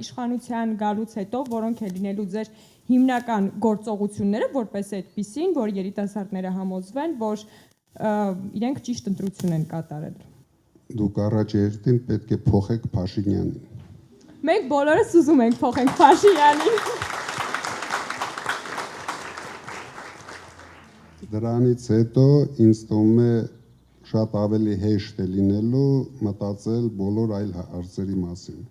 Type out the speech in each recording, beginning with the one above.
իշխանության գալուց հետո, որոնք է լինելու ձեր հիմնական գործողությունները, որպես այդպիսին, որ երիտասարդները համոզվեն, որ իրենք ճիշտ ընտրություն են կատարել։ Դուք առաջերտին պետք է փոխեք Փաշինյանին։ Մենք բոլորս ուզում ենք փոխենք Փաշինյանին։ Դրանից հետո ինձ թվում է շատ ավելի հեշտ է լինելու մտածել բոլոր այլ հարցերի մասին,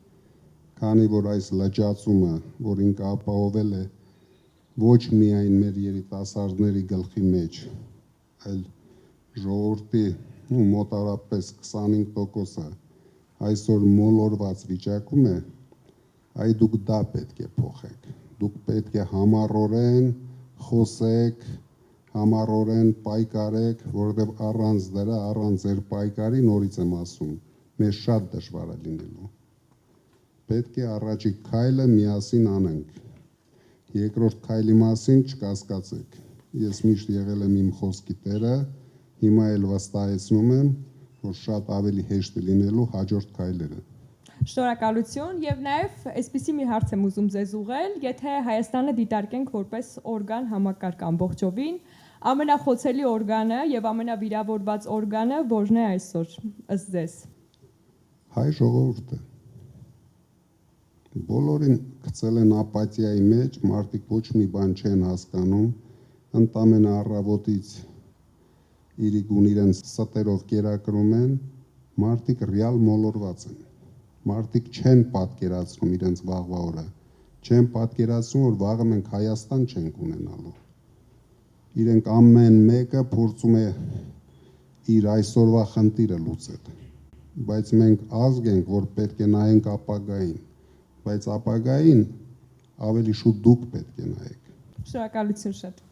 քանի որ այս լճացումը, որ ինքը ապահովել է ոչ միայն մեր երիտասարդների գլխի մեջ, այլ ժողովրդի մոտավորապես 25%-ը այսօր մոլորված վիճակում է, այ դուք դա պետք է փոխեք, դուք պետք է համառորեն խոսեք, համառորեն պայքարեք, որովհետև առանց դրա, առանց ձեր պայքարի, նորից եմ ասում, մեզ շատ դժվար է լինելու։ Պետք է առաջի քայլը միասին անենք։ Երկրորդ քայլի մասին չկասկածեք։ Ես միշտ եղել եմ իմ խոսքի տերը, հիմա էլ վստահեցնում եմ, որ շատ ավելի հեշտ է լինելու հաջորդ քայլերը։ Շնորհակալություն եւ նաեւ այսպիսի մի հարց եմ ուզում ձեզ ուղղել, եթե Հայաստանը դիտարկենք որպես օրգան համակարգ ամբողջովին, ամենախոցելի օրգանը եւ ամենավիրավորված օրգանը որն է այսօր ըստ ձեզ։ Հայ ժողովուրդը։ Բոլորին գցել են ապաթիայի մեջ, մարդիկ ոչ մի բան չեն հասկանում, ընդամենը առավոտից իրիկուն իրենց ստերով կերակրում են, մարդիկ ռեալ մոլորված են։ Մարդիկ չեն պատկերացնում իրենց վաղվա օրը, չեն պատկերացնում, որ վաղը մենք Հայաստան չենք ունենալու։ Իրենք ամեն մեկը փորձում է իր այսօրվա խնդիրը լուծել։ Բայց մենք ազգ ենք, որ պետք է նայենք ապագային, բայց ապագային ավելի շուտ դուք պետք է նայեք։ Շնորհակալություն շատ։